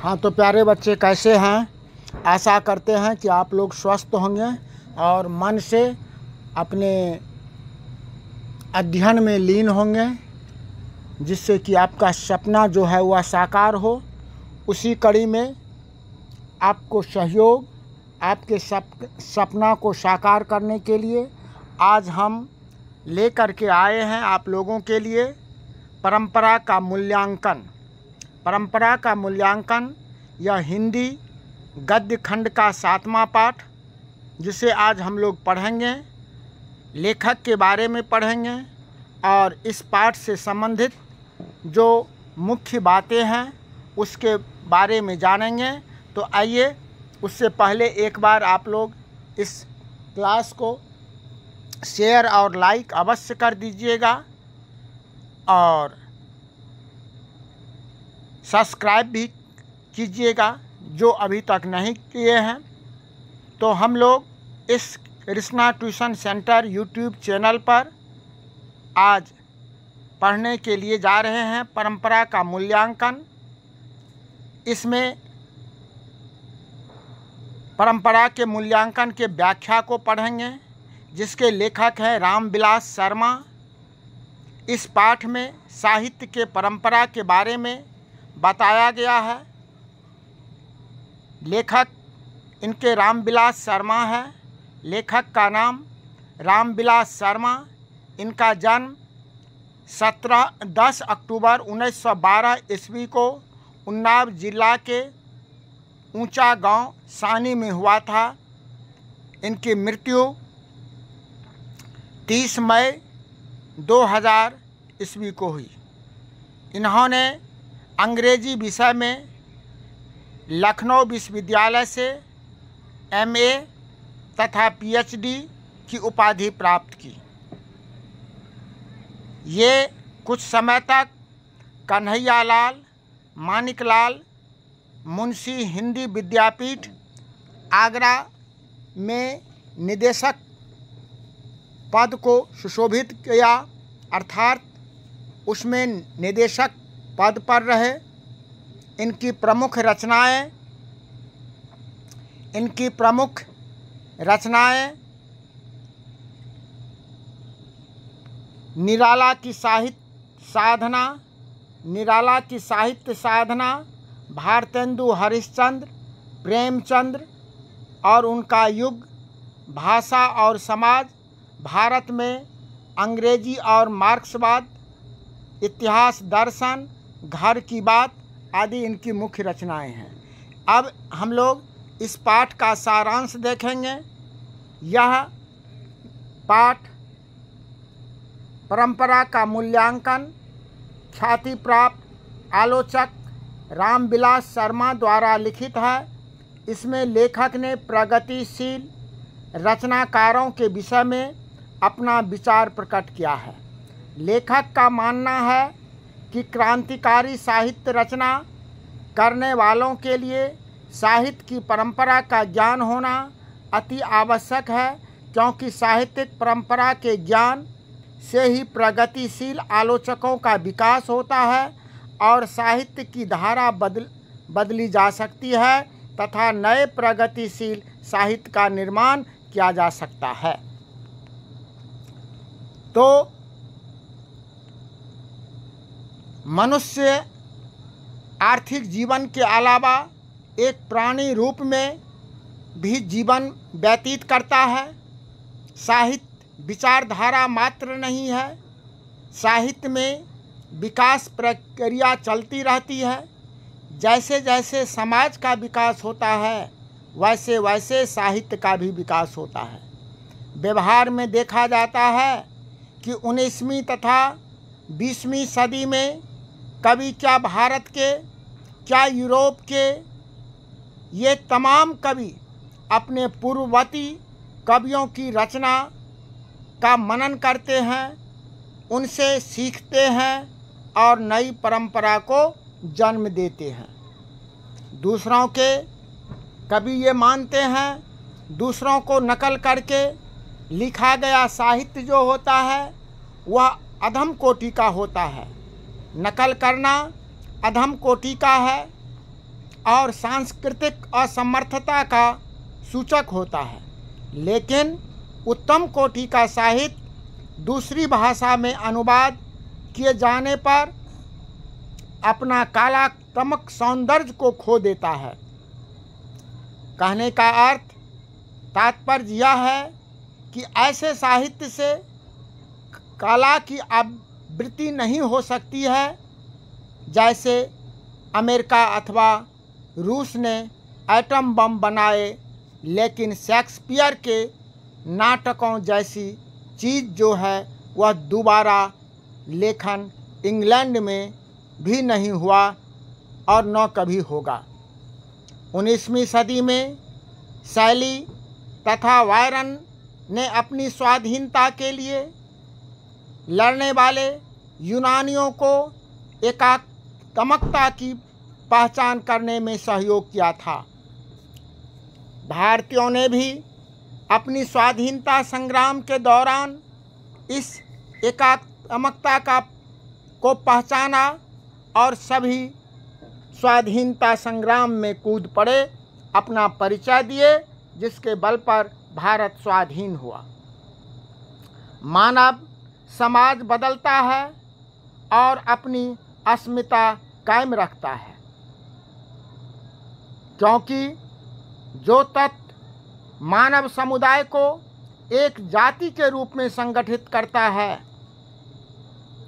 हाँ तो प्यारे बच्चे कैसे हैं। आशा करते हैं कि आप लोग स्वस्थ होंगे और मन से अपने अध्ययन में लीन होंगे, जिससे कि आपका सपना जो है वह साकार हो। उसी कड़ी में आपको सहयोग, आपके सपना को साकार करने के लिए आज हम लेकर के आए हैं आप लोगों के लिए परंपरा का मूल्यांकन। परंपरा का मूल्यांकन यह हिंदी गद्य खंड का 7वां पाठ, जिसे आज हम लोग पढ़ेंगे, लेखक के बारे में पढ़ेंगे और इस पाठ से संबंधित जो मुख्य बातें हैं उसके बारे में जानेंगे। तो आइए, उससे पहले एक बार आप लोग इस क्लास को शेयर और लाइक अवश्य कर दीजिएगा और सब्सक्राइब भी कीजिएगा जो अभी तक नहीं किए हैं। तो हम लोग इस Krishna tuition centre YouTube channel पर आज पढ़ने के लिए जा रहे हैं परंपरा का मूल्यांकन। इसमें परंपरा के मूल्यांकन के व्याख्या को पढ़ेंगे, जिसके लेखक हैं रामविलास शर्मा। इस पाठ में साहित्य के परंपरा के बारे में बताया गया है। लेखक इनके रामविलास शर्मा है। लेखक का नाम रामविलास शर्मा। इनका जन्म 10 अक्टूबर 1912 ईस्वी को उन्नाव जिला के ऊंचा गांव सानी में हुआ था। इनकी मृत्यु 30 मई 2000 ईस्वी को हुई। इन्होंने अंग्रेजी विषय में लखनऊ विश्वविद्यालय से MA तथा PhD की उपाधि प्राप्त की। ये कुछ समय तक कन्हैयालाल मानिकलाल मुंशी हिंदी विद्यापीठ आगरा में निदेशक पद को सुशोभित किया, अर्थात उसमें निदेशक पद पर रहे। इनकी प्रमुख रचनाएं निराला की साहित्य साधना, भारतेंदु हरिश्चंद्र, प्रेमचंद्र और उनका युग, भाषा और समाज, भारत में अंग्रेजी और मार्क्सवाद, इतिहास दर्शन, घर की बात आदि इनकी मुख्य रचनाएं हैं। अब हम लोग इस पाठ का सारांश देखेंगे। यह पाठ परंपरा का मूल्यांकन ख्याति प्राप्त आलोचक रामविलास शर्मा द्वारा लिखित है। इसमें लेखक ने प्रगतिशील रचनाकारों के विषय में अपना विचार प्रकट किया है। लेखक का मानना है कि क्रांतिकारी साहित्य रचना करने वालों के लिए साहित्य की परंपरा का ज्ञान होना अति आवश्यक है, क्योंकि साहित्यिक परंपरा के ज्ञान से ही प्रगतिशील आलोचकों का विकास होता है और साहित्य की धारा बदली जा सकती है तथा नए प्रगतिशील साहित्य का निर्माण किया जा सकता है। तो मनुष्य आर्थिक जीवन के अलावा एक प्राणी रूप में भी जीवन व्यतीत करता है। साहित्य विचारधारा मात्र नहीं है, साहित्य में विकास प्रक्रिया चलती रहती है। जैसे जैसे समाज का विकास होता है वैसे वैसे साहित्य का भी विकास होता है। व्यवहार में देखा जाता है कि 19वीं तथा 20वीं सदी में कवि क्या भारत के क्या यूरोप के, ये तमाम कवि अपने पूर्ववर्ती कवियों की रचना का मनन करते हैं, उनसे सीखते हैं और नई परंपरा को जन्म देते हैं। दूसरों के कवि ये मानते हैं दूसरों को नकल करके लिखा गया साहित्य जो होता है वह अधम कोटि का होता है। नकल करना अधम कोटि का है और सांस्कृतिक असमर्थता का सूचक होता है। लेकिन उत्तम कोटि का साहित्य दूसरी भाषा में अनुवाद किए जाने पर अपना कलात्मक सौंदर्य को खो देता है। कहने का अर्थ तात्पर्य यह है कि ऐसे साहित्य से कला की आवृत्ति नहीं हो सकती है जैसे अमेरिका अथवा रूस ने एटम बम बनाए, लेकिन शेक्सपियर के नाटकों जैसी चीज़ जो है वह दोबारा लेखन इंग्लैंड में भी नहीं हुआ और न कभी होगा। 19वीं सदी में शैली तथा वायरन ने अपनी स्वाधीनता के लिए लड़ने वाले यूनानियों को एकात्मकता की पहचान करने में सहयोग किया था। भारतीयों ने भी अपनी स्वाधीनता संग्राम के दौरान इस एकात्मकता को पहचाना और सभी स्वाधीनता संग्राम में कूद पड़े, अपना परिचय दिए, जिसके बल पर भारत स्वाधीन हुआ। मानव समाज बदलता है और अपनी अस्मिता कायम रखता है, क्योंकि जो तत्व मानव समुदाय को एक जाति के रूप में संगठित करता है,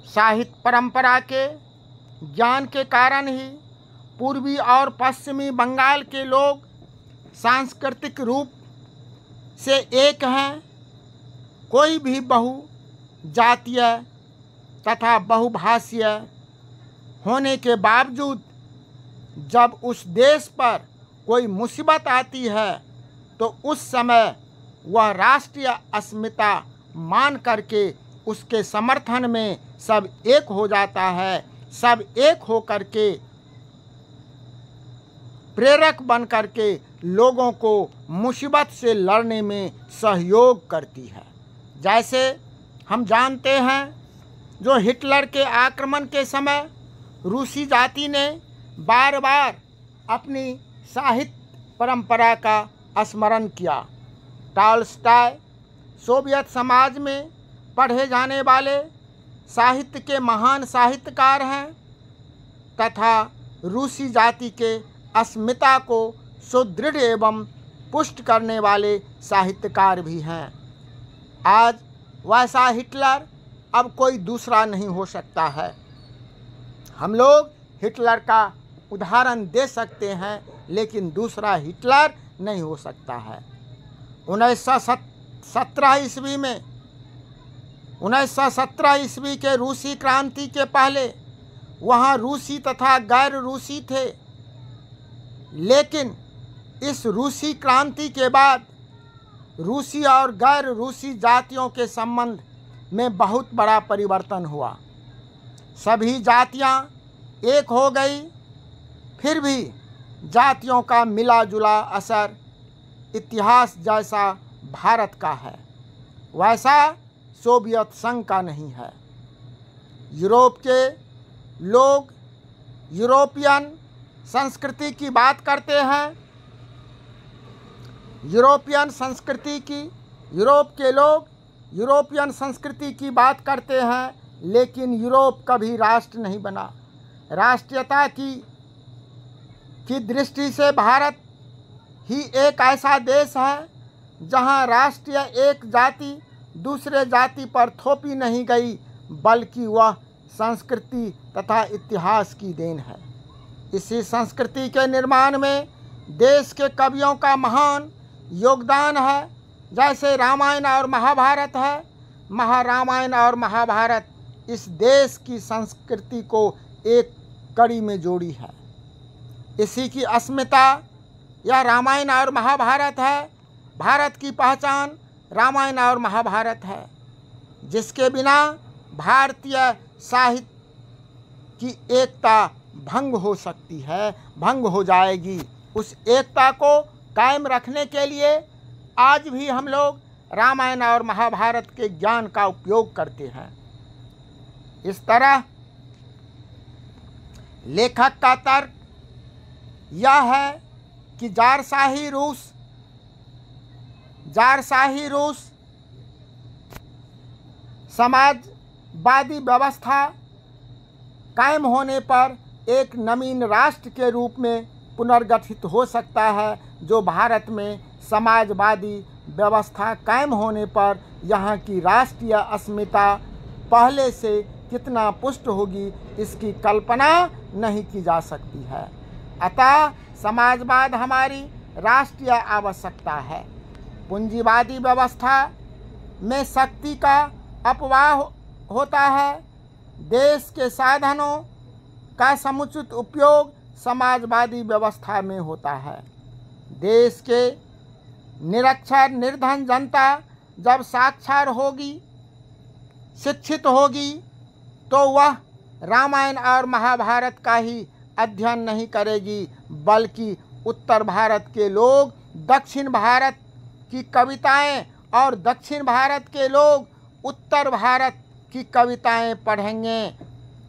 साहित्य परंपरा के ज्ञान के कारण ही पूर्वी और पश्चिमी बंगाल के लोग सांस्कृतिक रूप से एक हैं। कोई भी बहुजातीय तथा बहुभाषीय होने के बावजूद जब उस देश पर कोई मुसीबत आती है तो उस समय वह राष्ट्रीय अस्मिता मान करके उसके समर्थन में सब एक हो जाता है। सब एक हो करके प्रेरक बन करके लोगों को मुसीबत से लड़ने में सहयोग करती है। जैसे हम जानते हैं, जो हिटलर के आक्रमण के समय रूसी जाति ने बार बार अपनी साहित्य परंपरा का स्मरण किया। टॉल्स्टॉय सोवियत समाज में पढ़े जाने वाले साहित्य के महान साहित्यकार हैं तथा रूसी जाति के अस्मिता को सुदृढ़ एवं पुष्ट करने वाले साहित्यकार भी हैं। आज वैसा हिटलर अब कोई दूसरा नहीं हो सकता है। हम लोग हिटलर का उदाहरण दे सकते हैं, लेकिन दूसरा हिटलर नहीं हो सकता है। 1917 ईस्वी के रूसी क्रांति के पहले वहाँ रूसी तथा गैर रूसी थे, लेकिन इस रूसी क्रांति के बाद रूसी और गैर रूसी जातियों के संबंध में बहुत बड़ा परिवर्तन हुआ। सभी जातियां एक हो गई, फिर भी जातियों का मिला जुला असर इतिहास जैसा भारत का है, वैसा सोवियत संघ का नहीं है। यूरोप के लोग यूरोपियन संस्कृति की बात करते हैं। यूरोप के लोग यूरोपियन संस्कृति की बात करते हैं, लेकिन यूरोप कभी राष्ट्र नहीं बना। राष्ट्रीयता की दृष्टि से भारत ही एक ऐसा देश है जहां राष्ट्रीय एक जाति दूसरे जाति पर थोपी नहीं गई, बल्कि वह संस्कृति तथा इतिहास की देन है। इसी संस्कृति के निर्माण में देश के कवियों का महान योगदान है। जैसे रामायण और महाभारत है। रामायण और महाभारत इस देश की संस्कृति को एक कड़ी में जोड़ी है। इसी की अस्मिता यह रामायण और महाभारत है। भारत की पहचान रामायण और महाभारत है, जिसके बिना भारतीय साहित्य की एकता भंग हो सकती है, भंग हो जाएगी। उस एकता को कायम रखने के लिए आज भी हम लोग रामायण और महाभारत के ज्ञान का उपयोग करते हैं। इस तरह लेखक का तर्क यह है कि ज़ारशाही रूस समाजवादी व्यवस्था कायम होने पर एक नवीन राष्ट्र के रूप में पुनर्गठित हो सकता है, जो भारत में समाजवादी व्यवस्था कायम होने पर यहाँ की राष्ट्रीय अस्मिता पहले से कितना पुष्ट होगी इसकी कल्पना नहीं की जा सकती है। अतः समाजवाद हमारी राष्ट्रीय आवश्यकता है। पूंजीवादी व्यवस्था में शक्ति का अपवाह होता है। देश के साधनों का समुचित उपयोग समाजवादी व्यवस्था में होता है। देश के निरक्षर निर्धन जनता जब साक्षर होगी, शिक्षित होगी, तो वह रामायण और महाभारत का ही अध्ययन नहीं करेगी, बल्कि उत्तर भारत के लोग दक्षिण भारत की कविताएं और दक्षिण भारत के लोग उत्तर भारत की कविताएं पढ़ेंगे,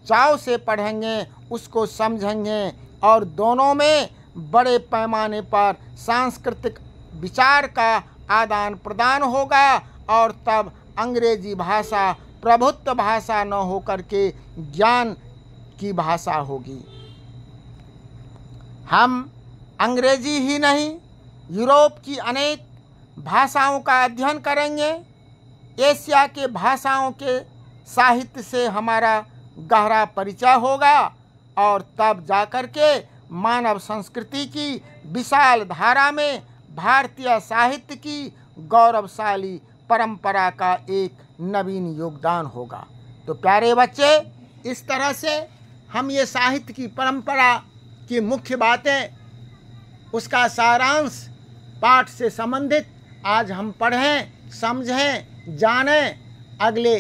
चाव से पढ़ेंगे, उसको समझेंगे और दोनों में बड़े पैमाने पर सांस्कृतिक विचार का आदान प्रदान होगा और तब अंग्रेजी भाषा प्रभुत्व भाषा न होकर के ज्ञान की भाषा होगी। हम अंग्रेजी ही नहीं, यूरोप की अनेक भाषाओं का अध्ययन करेंगे। एशिया के भाषाओं के साहित्य से हमारा गहरा परिचय होगा और तब जाकर के मानव संस्कृति की विशाल धारा में भारतीय साहित्य की गौरवशाली परंपरा का एक नवीन योगदान होगा। तो प्यारे बच्चे, इस तरह से हम ये साहित्य की परंपरा की मुख्य बातें, उसका सारांश पाठ से संबंधित आज हम पढ़ें, समझें, जानें। अगले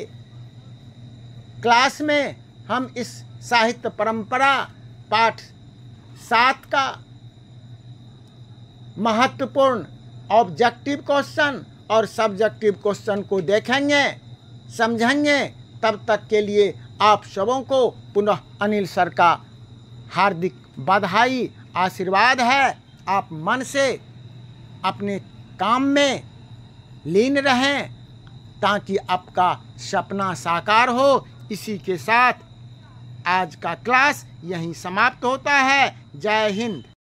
क्लास में हम इस साहित्य परंपरा पाठ 7 का महत्वपूर्ण ऑब्जेक्टिव क्वेश्चन और सब्जेक्टिव क्वेश्चन को देखेंगे, समझेंगे। तब तक के लिए आप सबों को पुनः अनिल सर का हार्दिक बधाई, आशीर्वाद है। आप मन से अपने काम में लीन रहें ताकि आपका सपना साकार हो। इसी के साथ आज का क्लास यहीं समाप्त होता है। जय हिंद।